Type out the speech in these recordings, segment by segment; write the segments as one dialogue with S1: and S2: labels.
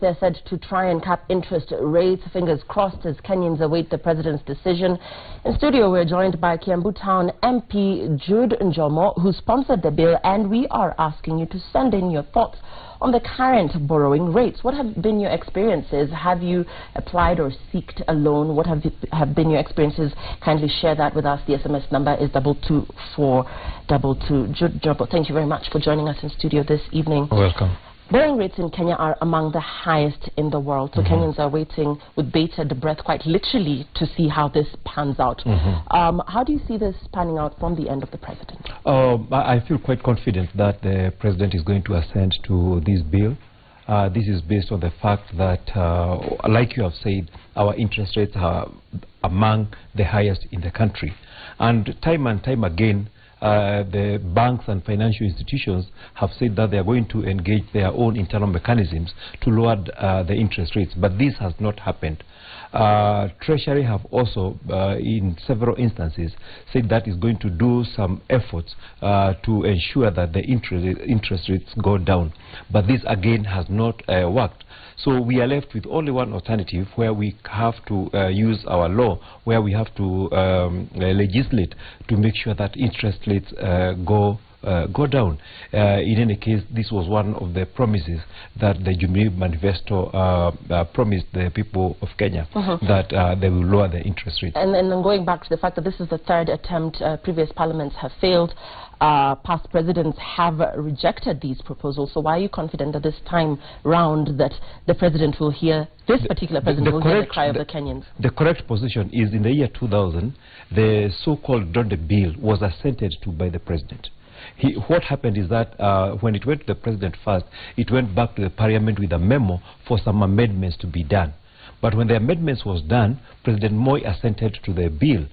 S1: they're said to try and cap interest rates. Fingers crossed as Kenyans await the president's decision. In studio, we're joined by Kiambu Town MP Jude Njomo, who sponsored the bill, and we are asking you to send in your thoughts on the current borrowing rates. What have been your experiences? Have you applied or sought a loan? What have been your experiences? Kindly share that with us. The SMS number is 22422. Jude Njomo, thank you very much for joining us in studio this evening.
S2: Welcome.
S1: Borrowing rates in Kenya are among the highest in the world, so Kenyans are waiting with bated breath, quite literally, to see how this pans out. How do you see this panning out from the end of the president?
S2: I feel quite confident that the president is going to assent to this bill. This is based on the fact that, like you have said, our interest rates are among the highest in the country. And time again, the banks and financial institutions have said that they are going to engage their own internal mechanisms to lower the interest rates, but this has not happened. Treasury have also, in several instances, said that is going to do some efforts to ensure that the interest rates go down, but this again has not worked. So we are left with only one alternative, where we have to use our law, where we have to legislate to make sure that interest rates go down. In any case, this was one of the promises that the Jubilee Manifesto promised the people of Kenya, that they will lower the interest rates.
S1: And then going back to the fact that this is the third attempt, previous parliaments have failed, past presidents have rejected these proposals. So why are you confident that this time round that the president will hear, this particular president will hear the cry of the Kenyans?
S2: The correct position is in the year 2000, the so-called Donde Bill was assented to by the president. What happened is that when it went to the president first, it went back to the parliament with a memo for some amendments to be done. But when the amendments was done, President Moi assented to the bill.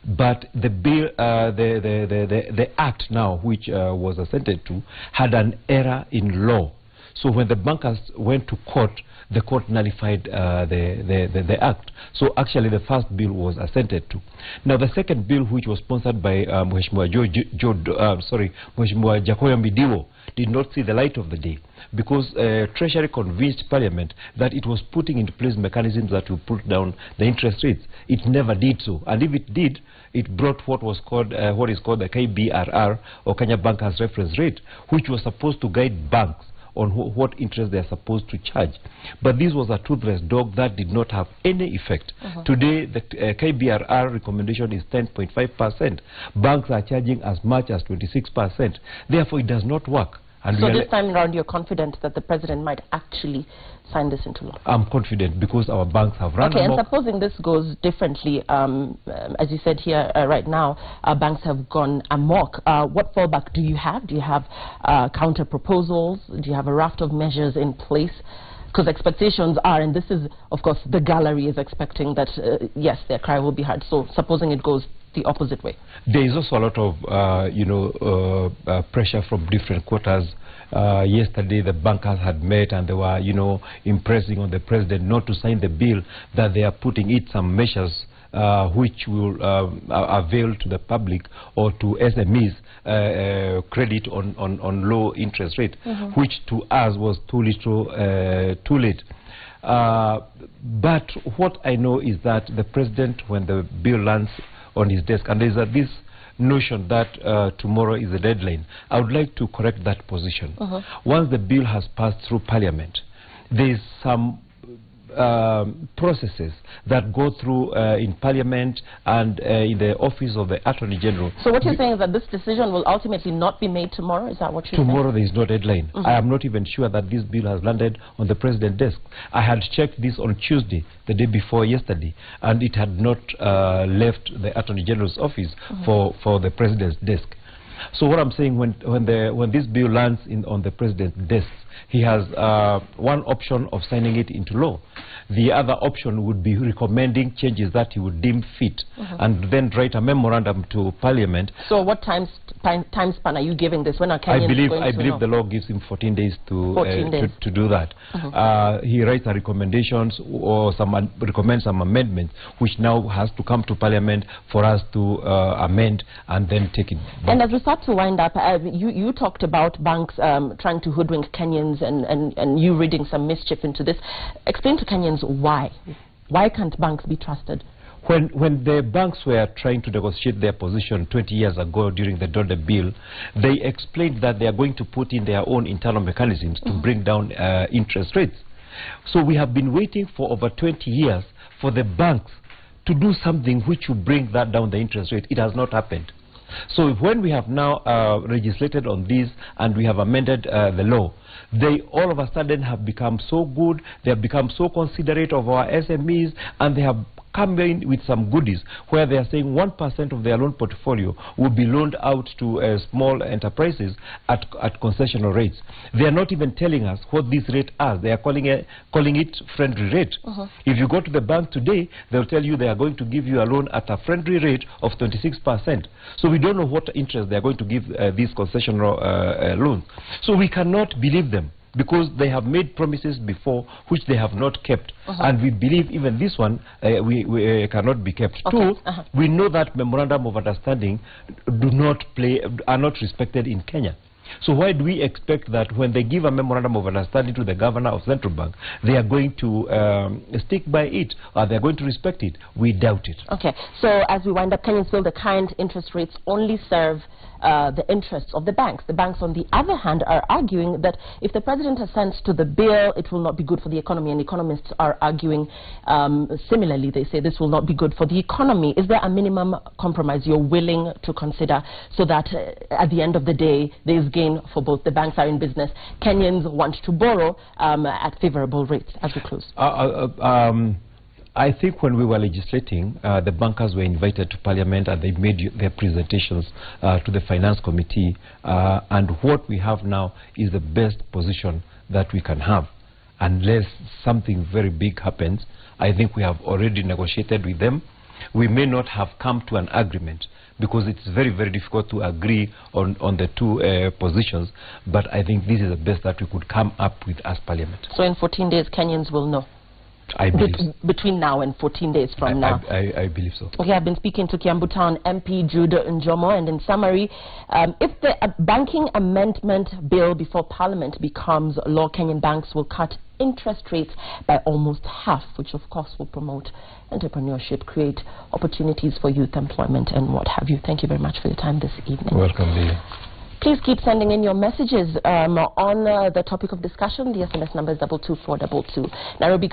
S2: But the bill, the act now, which was assented to, had an error in law. So when the bankers went to court, the court nullified the act. So actually the first bill was assented to. Now the second bill, which was sponsored by Mheshimiwa Jakoya Midiwo, did not see the light of the day, because Treasury convinced Parliament that it was putting into place mechanisms that would put down the interest rates. It never did so, and if it did, it brought what is called the KBRR, or Kenya Bankers Reference Rate, which was supposed to guide banks on what interest they are supposed to charge. But this was a toothless dog that did not have any effect. Today, the KBRR recommendation is 10.5%. Banks are charging as much as 26%. Therefore, it does not work. And
S1: so this time around, you're confident that the president might actually sign this into law? I'm
S2: confident, because our banks have run amok.
S1: And supposing this goes differently, as you said here right now, banks have gone amok. What fallback do you have? Do you have counter proposals? Do you have a raft of measures in place? Because expectations are, and this is, of course, the gallery is expecting that, yes, their cry will be heard. So supposing it goes the opposite way.
S2: There is also a lot of, pressure from different quarters. Yesterday, the bankers had met, and they were, impressing on the president not to sign the bill, that they are putting in some measures which will avail to the public or to SMEs credit on low interest rate, which to us was too late. But what I know is that the president, when the bill lands on his desk, and there's this notion that tomorrow is the deadline, I would like to correct that position. Once the bill has passed through Parliament, there's some processes that go through in Parliament and in the office of the Attorney General.
S1: So what you're saying is that this decision will ultimately not be made tomorrow? Is that what you're saying?
S2: Tomorrow there is no deadline. I am not even sure that this bill has landed on the president's desk. I had checked this on Tuesday, the day before yesterday, and it had not left the Attorney General's office for the president's desk. So what I'm saying, when this bill lands on the president's desk, he has one option of signing it into law. The other option would be recommending changes that he would deem fit, and then write a memorandum to Parliament.
S1: So what time span are you giving this? When are Kenyans
S2: I believe the law gives him 14 days to do that. He writes a recommendations or recommends some amendments, which now has to come to Parliament for us to amend and then take it back.
S1: And as we start to wind up, you talked about banks trying to hoodwink Kenyans Kenyans and you reading some mischief into this. Explain to Kenyans why. Why can't banks be trusted?
S2: When the banks were trying to negotiate their position 20 years ago during the Dollar bill, they explained that they are going to put in their own internal mechanisms to bring down interest rates. So we have been waiting for over 20 years for the banks to do something which will bring that down the interest rate. It has not happened. So when we have now legislated on this and we have amended the law, they all of a sudden have become so good, they have become so considerate of our SMEs, and they have come in with some goodies where they are saying 1% of their loan portfolio will be loaned out to small enterprises at concessional rates. They are not even telling us what this rate is. They are calling it friendly rate. If you go to the bank today, they'll tell you they are going to give you a loan at a friendly rate of 26%. So we don't know what interest they are going to give these concessional loans. So we cannot believe them, because they have made promises before which they have not kept. And we believe even this one we cannot be kept. Two, we know that memorandum of understanding are not respected in Kenya. So why do we expect that when they give a memorandum of understanding to the governor of Central Bank, they are going to stick by it, or they are going to respect it? We doubt it.
S1: Okay, so as we wind up, Kenyans feel the current interest rates only serve the interests of the banks. The banks, on the other hand, are arguing that if the president assents to the bill, it will not be good for the economy, and economists are arguing similarly. They say this will not be good for the economy. Is there a minimum compromise you're willing to consider so that at the end of the day there is gain for both? The banks are in business. Kenyans want to borrow at favorable rates. As we close.
S2: I think when we were legislating, the bankers were invited to Parliament and they made their presentations to the Finance Committee, and what we have now is the best position that we can have. Unless something very big happens, I think we have already negotiated with them. We may not have come to an agreement, because it's very, very difficult to agree on the two positions, but I think this is the best that we could come up with as Parliament.
S1: So in 14 days, Kenyans will know?
S2: I believe so.
S1: Between now and 14 days from now.
S2: I believe so.
S1: Okay, I've been speaking to Kiambu Town MP Jude Njomo, and in summary, if the banking amendment bill before Parliament becomes law, Kenyan banks will cut interest rates by almost half, which of course will promote entrepreneurship, create opportunities for youth employment and what have you. Thank you very much for your time this evening.
S2: Welcome, Leah.
S1: Please keep sending in your messages on the topic of discussion. The SMS number is 22422. Nairobi